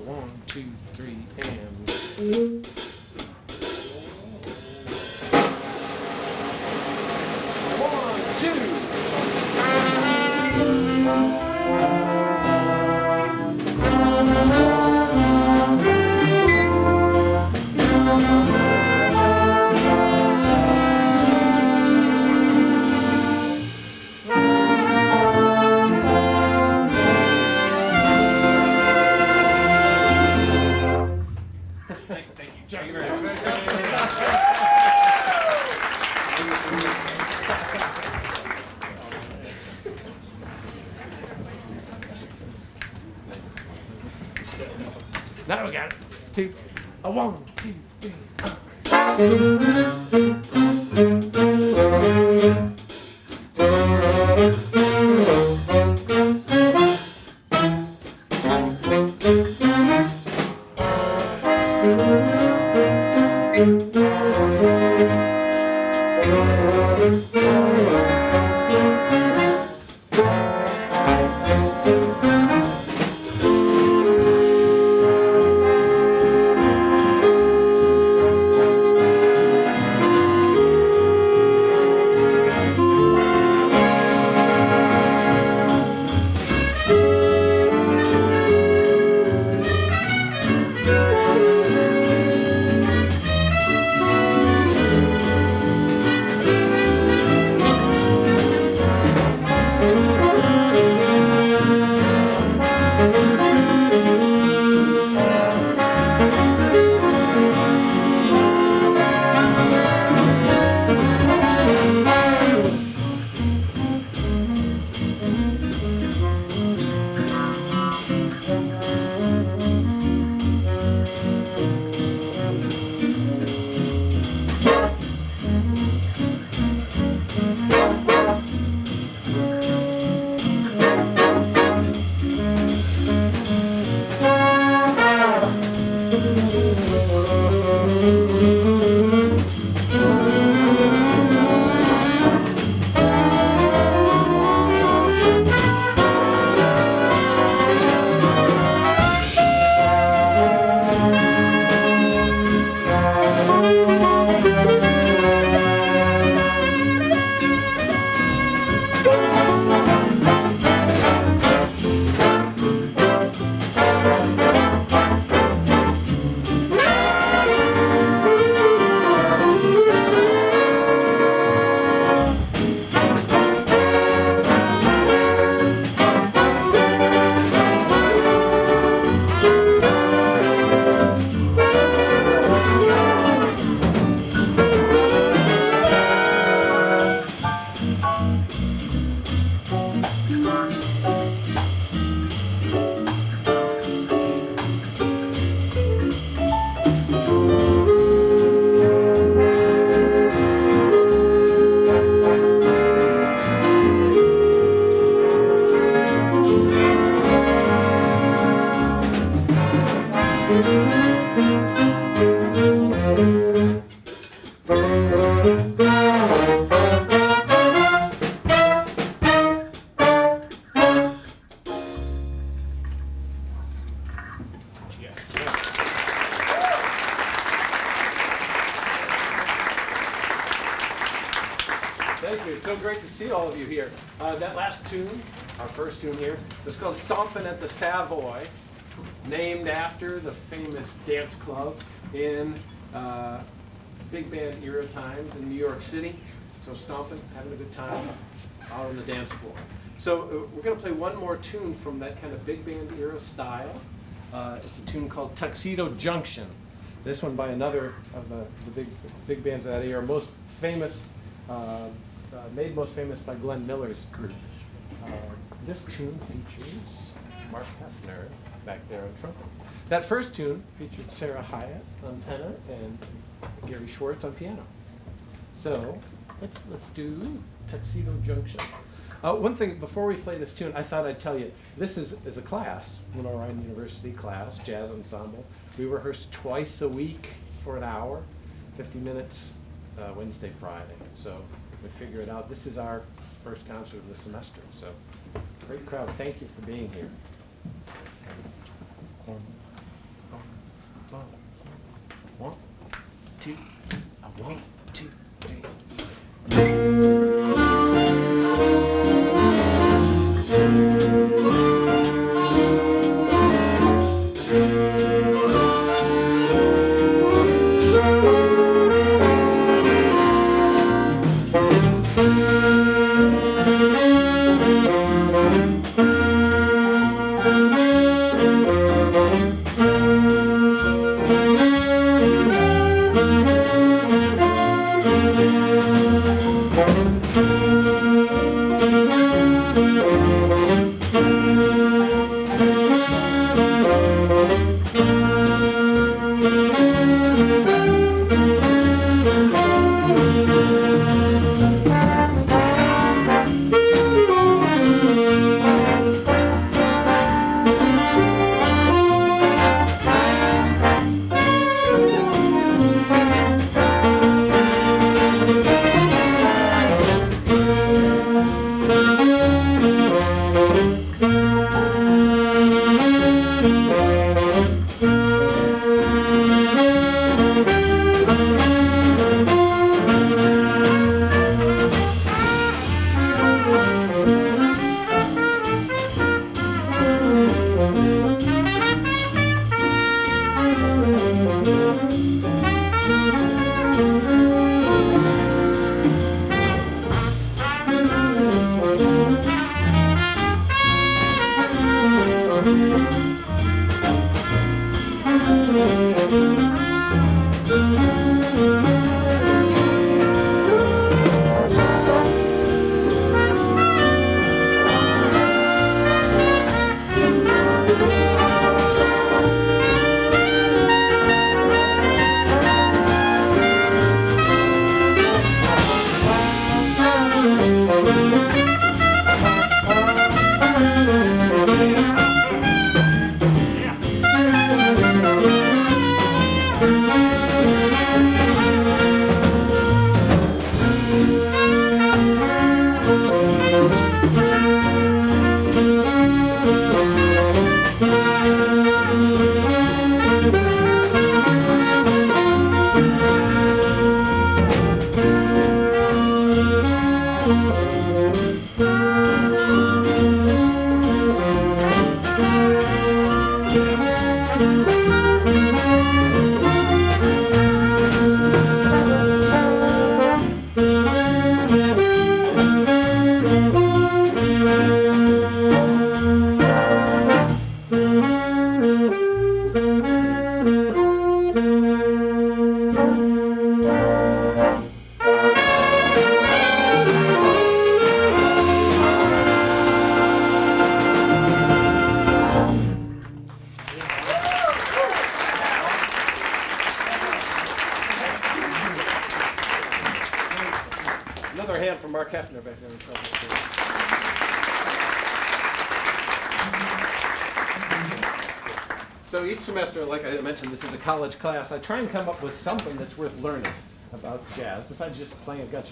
1, 2, 3, and... Now we got it. 2, 1, 2, Thank you. It's so great to see all of you here. That last tune, our first tune here, was called Stompin' at the Savoy, named after the famous dance club in big band era times in New York City. So stomping, having a good time out on the dance floor. So we're going to play one more tune from that kind of big band era style. It's a tune called Tuxedo Junction. This one by another of the big bands of that era, most famous, made most famous by Glenn Miller's group. This tune features Mark Hefner back there on trumpet. That first tune featured Sarah Hyatt on tenor and Gary Schwartz on piano. So let's do Tuxedo Junction. One thing before we play this tune, I thought I'd tell you, this is a class, Lenoir-Rhyne University class, Jazz Ensemble. We rehearse twice a week for an hour, 50 minutes Wednesday, Friday. So we figure it out. This is our first concert of the semester. So great crowd. Thank you for being here. One, two, one, two, three. Another hand for Mark Hefner back there in trouble. So each semester, like I mentioned, this is a college class. I try and come up with something that's worth learning about jazz, besides just playing a bunch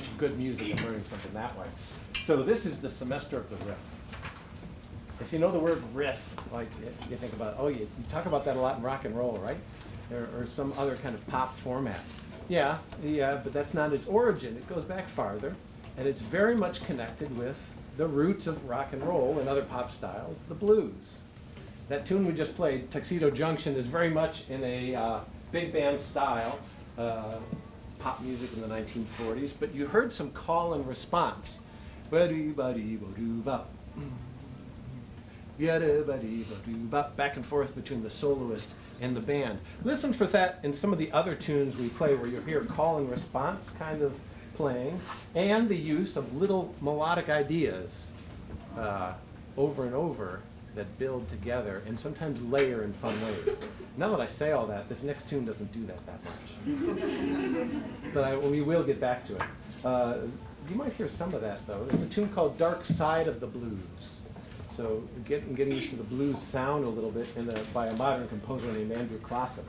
of good music and learning something that way. So this is the semester of the riff. If you know the word riff, like you think about, oh, you talk about that a lot in rock and roll, right? Or some other kind of pop format. Yeah, but that's not its origin. It goes back farther, and it's very much connected with the roots of rock and roll and other pop styles, the blues. That tune we just played, Tuxedo Junction, is very much in a big band style, pop music in the 1940s, but you heard some call and response. Back and forth between the soloist and the band. Listen for that in some of the other tunes we play where you hear call and response kind of playing, and the use of little melodic ideas over and over that build together and sometimes layer in fun ways. Now that I say all that, this next tune doesn't do that much. But we will get back to it. You might hear some of that, though. It's a tune called Dark Side of the Blues. So getting used to the blues sound a little bit by a modern composer named Andrew Classic.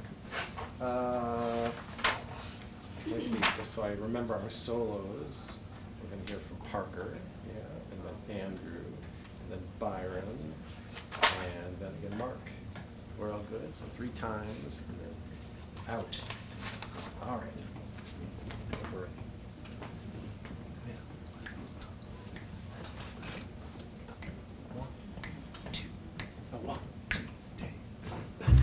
let's see, just so I remember our solos. We're going to hear from Parker, yeah, and then Andrew, and then Byron, and then again Mark. We're all good? So 3 times, and then out. All right. We're ready. One, two, one, two, three.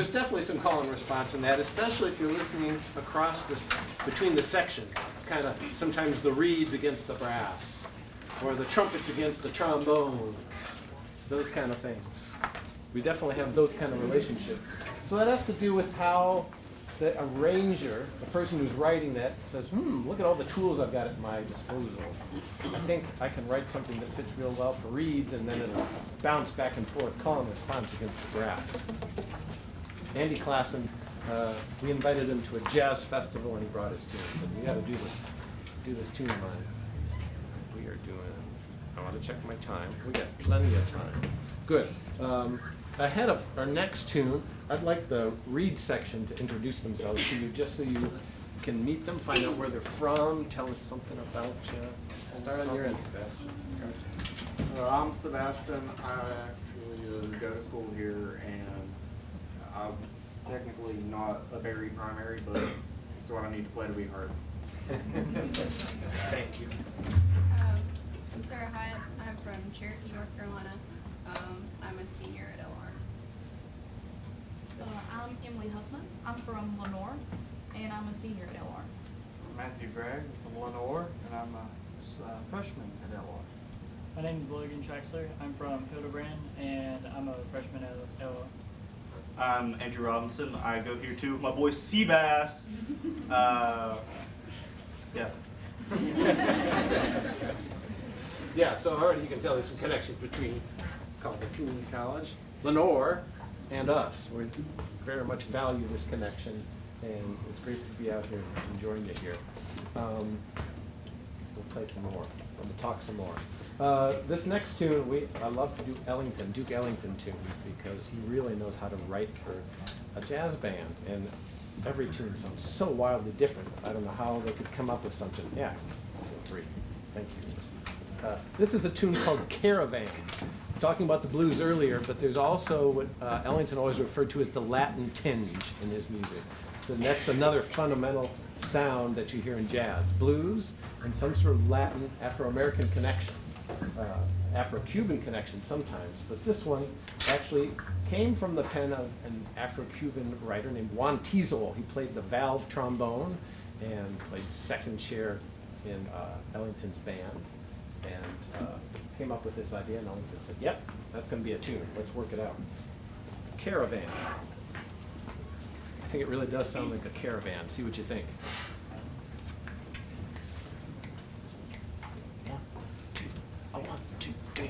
there's definitely some call and response in that, especially if you're listening across this, between the sections. It's kind of sometimes the reeds against the brass, or the trumpets against the trombones, those kind of things. We definitely have those kind of relationships. So that has to do with how the arranger, the person who's writing that, says, look at all the tools I've got at my disposal. I think I can write something that fits real well for reeds, and then it'll bounce back and forth, call and response against the brass. Andy Klassen, we invited him to a jazz festival, and he brought his tunes. And we got to do this tune of mine. We are doing, I want to check my time. We got plenty of time. Good. Ahead of our next tune, I'd like the reed section to introduce themselves to you, just so you can meet them, find out where they're from, tell us something about you. Start on your end, Sebastian. I'm Sebastian. I actually go to school here, and I'm technically not a very primary, but it's what I need to play to be heard. Thank you. I'm Sarah Hyatt. I'm from Cherokee, North Carolina. I'm a senior at LR. I'm Emily Huffman. I'm from Lenoir, and I'm a senior at LR. Matthew Gregg from Lenoir, and I'm a freshman at LR. My name is Logan Traxler. I'm from Hildebrand, and I'm a freshman at LR. I'm Andrew Robinson. I go here too with my boy Seabass. Yeah. Yeah, so already you can tell there's some connection between Calder Community College, Lenoir, and us. We very much value this connection, and it's great to be out here enjoying it here. We'll play some more. We'll talk some more. This next tune, I love to do Duke Ellington tunes, because he really knows how to write for a jazz band, and every tune sounds so wildly different. I don't know how they could come up with something. Yeah, feel free. Thank you. This is a tune called Caravan. Talking about the blues earlier, but there's also what Ellington always referred to as the Latin tinge in his music. So that's another fundamental sound that you hear in jazz. Blues and some sort of Latin, Afro-American connection. Afro-Cuban connection sometimes, but this one actually came from the pen of an Afro-Cuban writer named Juan Tizol. He played the valve trombone and played second chair in Ellington's band, and came up with this idea, and Ellington said, yep, that's going to be a tune. Let's work it out. Caravan. I think it really does sound like a caravan. See what you think. 1, 2, 3.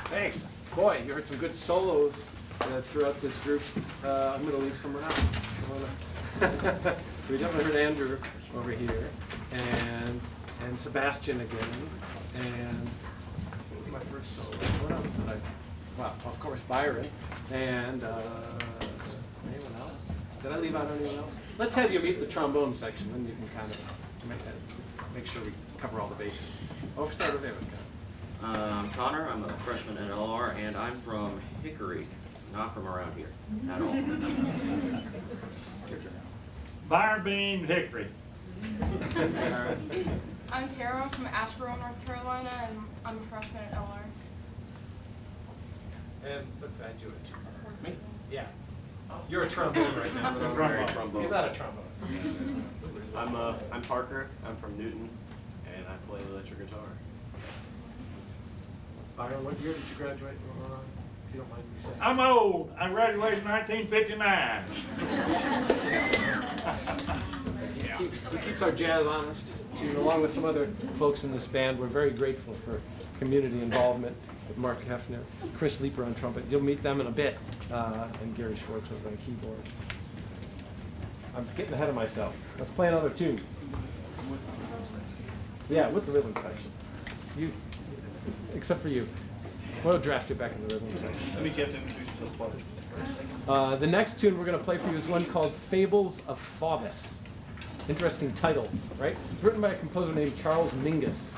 Thanks. Boy, you heard some good solos throughout this group. I'm going to leave someone out. We definitely heard Andrew over here, and Sebastian again, and what was my first solo? What else did I? Well, of course, Byron, and anyone else? Did I leave out anyone else? Let's have you meet the trombone section, then you can kind of make sure we cover all the bases. I'll start with Aaron. I'm Connor. I'm a freshman at LR, and I'm from Hickory, not from around here at all. Byron Bean Hickory. I'm Tara. I'm from Asheboro, North Carolina, and I'm a freshman at LR. And let's add you it. Me? Yeah. You're a trombone right now. Trombone. He's not a trombone. I'm Parker. I'm from Newton, and I play electric guitar. Byron, what year did you graduate? If you don't mind me saying. I'm old. I graduated in 1959. He keeps our jazz honest, too, along with some other folks in this band. We're very grateful for community involvement with Mark Hefner, Chris Leeper on trumpet. You'll meet them in a bit, and Gary Schwartz over on keyboard. I'm getting ahead of myself. Let's play another tune. Yeah, with the rhythm section. You, except for you. We'll draft you back in the rhythm section. Let me get to introduce yourself. The next tune we're going to play for you is one called Fables of Faubus. Interesting title, right? It's written by a composer named Charles Mingus.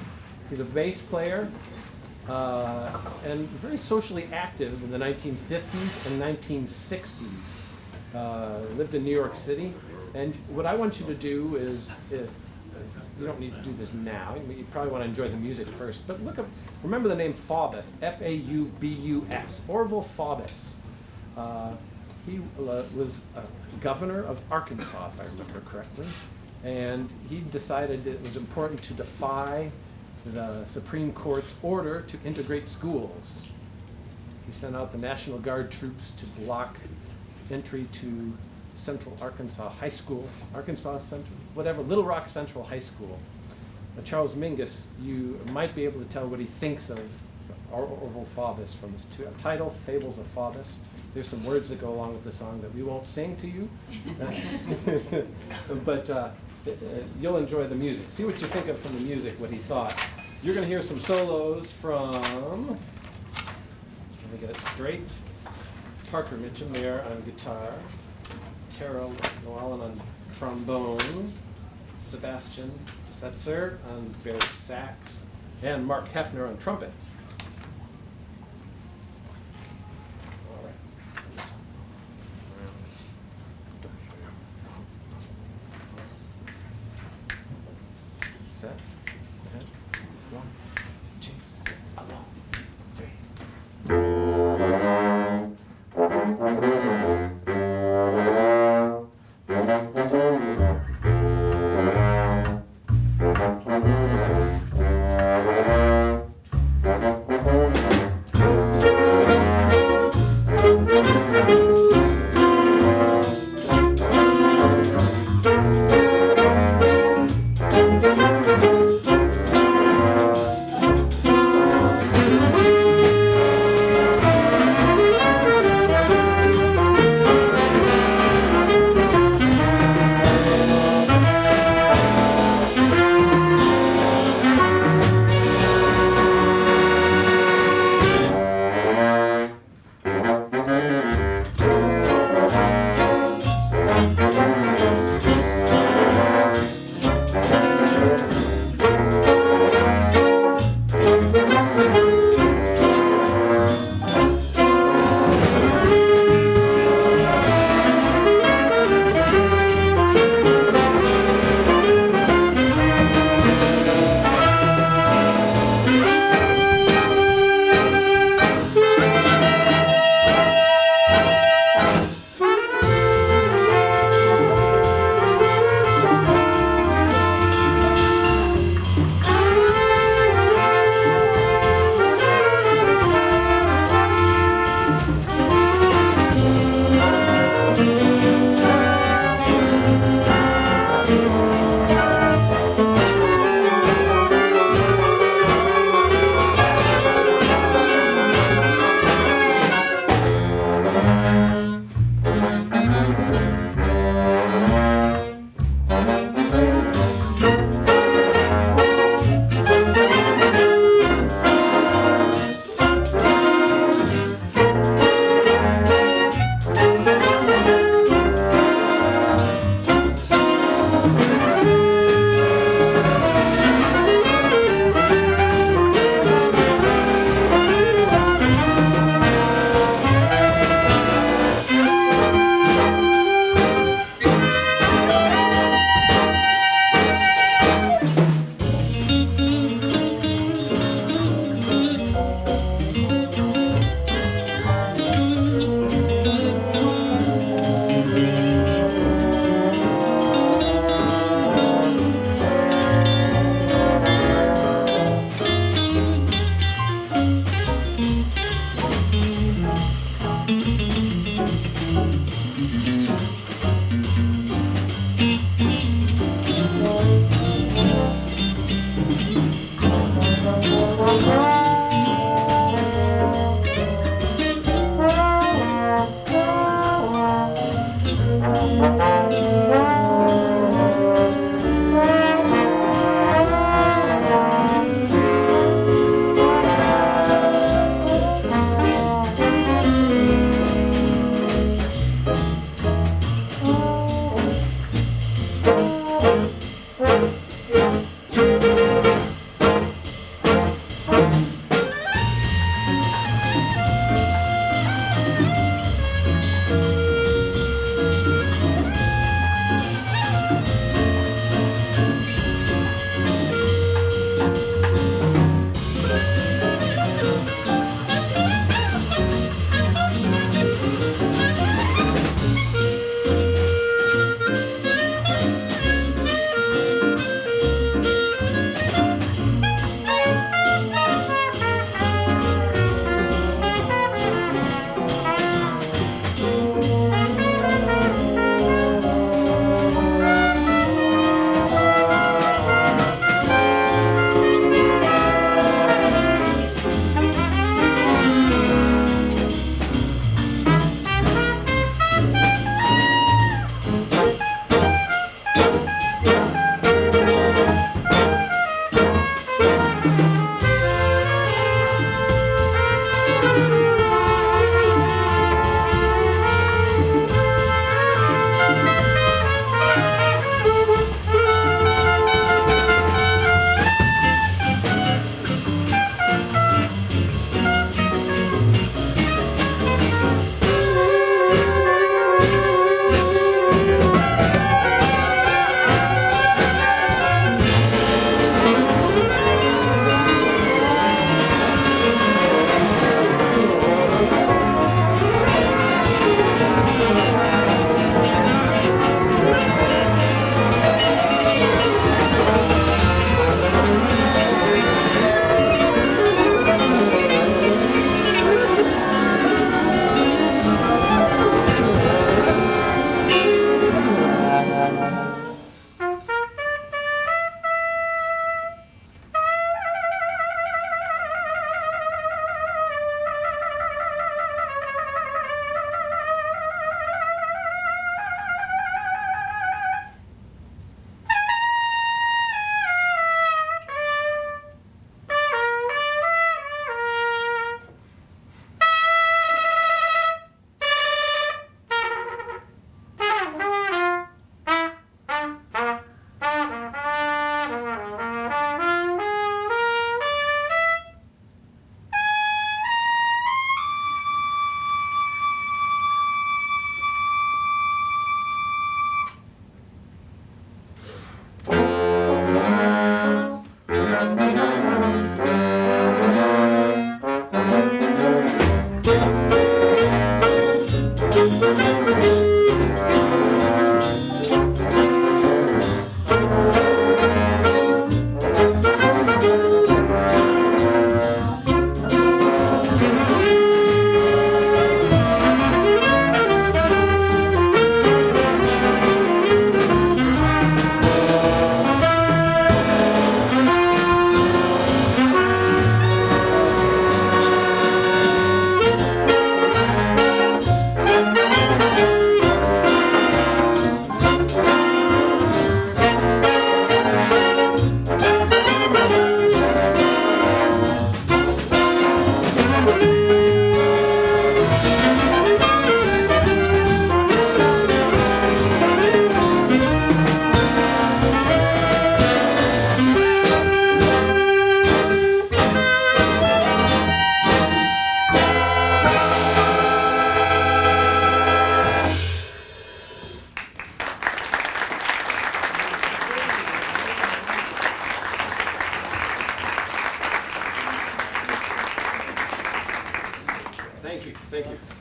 He's a bass player and very socially active in the 1950s and 1960s. Lived in New York City. And what I want you to do is, if you don't need to do this now, you probably want to enjoy the music first, but look up, remember the name Faubus, F-A-U-B-U-S, Orville Faubus. He was governor of Arkansas, if I remember correctly, and he decided it was important to defy the Supreme Court's order to integrate schools. He sent out the National Guard troops to block entry to Central Arkansas High School, Arkansas Central, whatever, Little Rock Central High School. Charles Mingus, you might be able to tell what he thinks of Orville Faubus from his title, Fables of Faubus. There's some words that go along with the song that we won't sing to you, but you'll enjoy the music. See what you think of from the music, what he thought. You're going to hear some solos from, let me get it straight, Parker Mitchum there on guitar, Tara Llewellyn on trombone, Sebastian Setzer on bass sax, and Mark Hefner on trumpet. All right. Set. Ahead. 1, 2, 3. Thank you.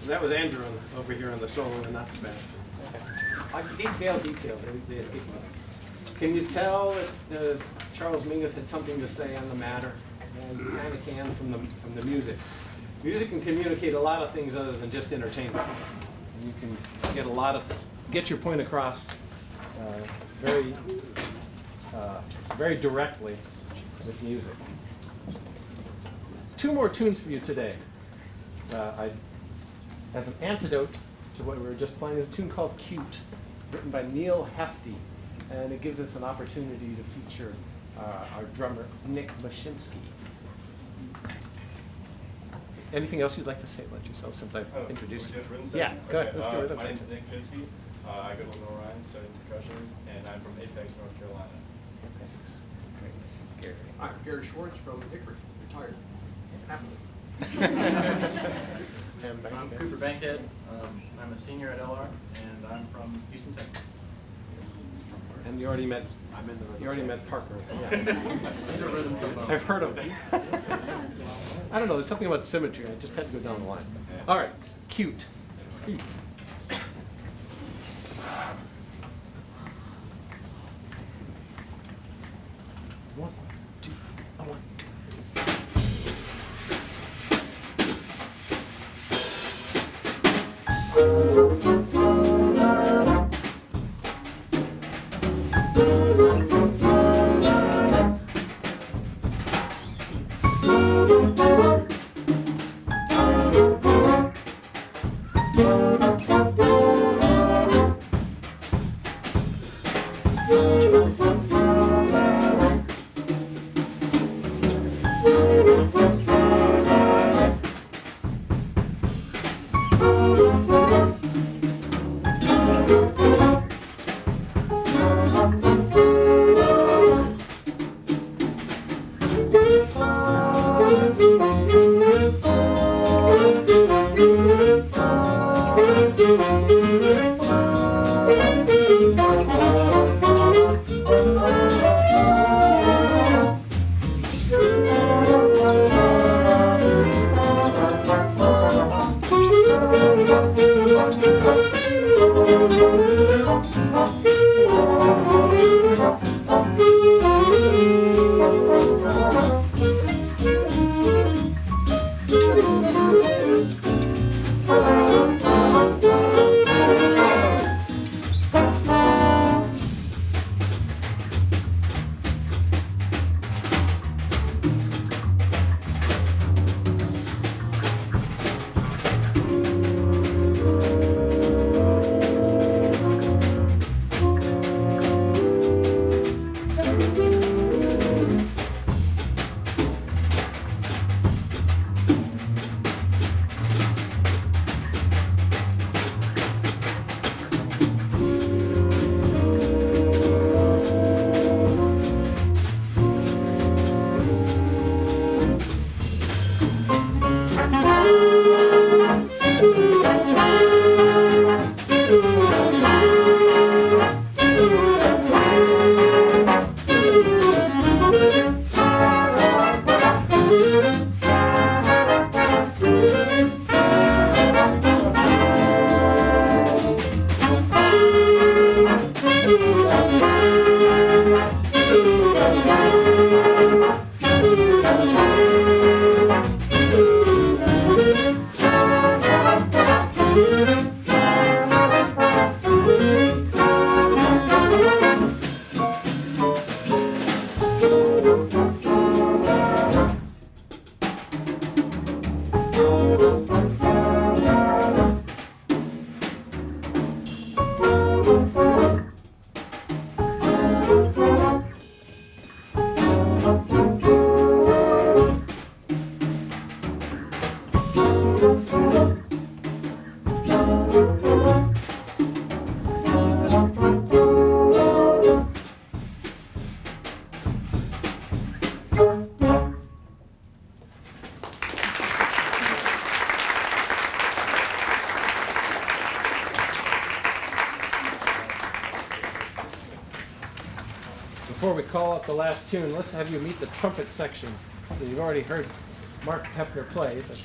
And that was Andrew over here on the solo and not Sebastian. Okay. Details, they escape me. Can you tell that Charles Mingus had something to say on the matter? And you kind of can from the music. Music can communicate a lot of things other than just entertainment. And you can get your point across very, very directly with music. Two more tunes for you today. As an antidote to what we were just playing is a tune called Cute, written by Neil Hefti, and it gives us an opportunity to feature our drummer, Nick Mashinsky. Anything else you'd like to say about yourself since I've introduced you? Yeah, go ahead. Let's go rhythm My name is section. Nick Mashinsky. I go to Lenoir-Rhyne, studying percussion, and I'm from Apex, North Carolina. Thanks. Great. Gary. I'm Gary Schwartz from Hickory, retired. Happily. And back I'm there. Cooper Bankhead. I'm a senior at LR, and I'm from Houston, Texas. And you already met. I'm in the rhythm You already section. met Parker. Yeah. He's a rhythm trombone. I've heard of him. I don't know. There's something about symmetry. I just had to go down the line. All right. Cute. Cute. One, two, one. Before we call up the last tune, let's have you meet the trumpet section. So you've already heard Mark Hefner play, but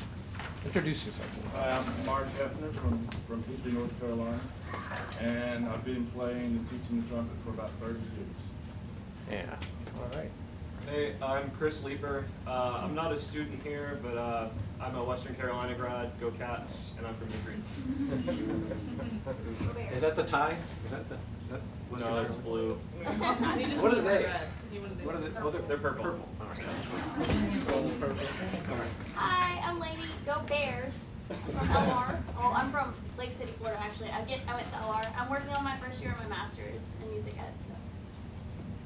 introduce yourself. Hi, I'm Mark Hefner from Hickory, North Carolina, and I've been playing and teaching the trumpet for about 30 years. Yeah. All right. Hey, I'm Chris Leeper. I'm not a student here, but I'm a Western Carolina grad. Go Cats, and I'm from Hickory. Is that the tie? Is that Western No, that's Carolina? blue. What are they? What are they? Oh, They're purple. Purple. All right. All right. Hi, I'm Lainey. Go Bears. From LR. Well, I'm from Lake City, Florida, actually. I went to LR. I'm working on my first year of my master's in music ed. So.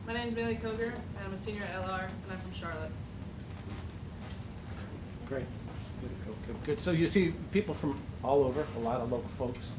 My name is Bailey Koger, and I'm a senior at LR, and I'm from Charlotte. Great. Good. So you see people from all over, a lot of local folks,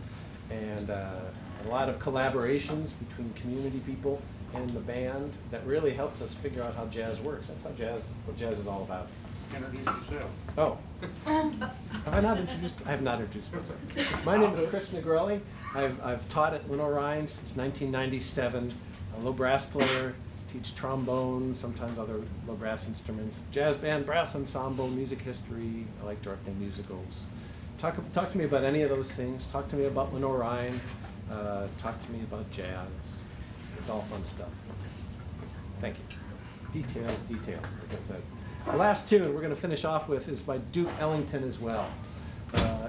and a lot of collaborations between community people and the band that really helps us figure out how jazz works. That's what jazz is all about. Introduce yourself. Oh. Have I not introduced? I have not introduced myself. My name is Chris Negrelli. I've taught at Lenoir-Rhyne since 1997. A low brass player, teach trombone, sometimes other low brass instruments, jazz band, brass ensemble, music history. I like directing musicals. Talk to me about any of those things. Talk to me about Lenoir-Rhyne. Talk to me about jazz. It's all fun stuff. Thank you. Details, like I said. The last tune we're going to finish off with is by Duke Ellington as well.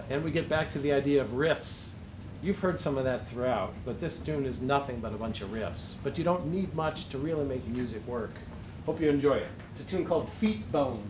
And we get back to the idea of riffs. You've heard some of that throughout, but this tune is nothing but a bunch of riffs. But you don't need much to really make music work. Hope you enjoy it. It's a tune called Feet Bone.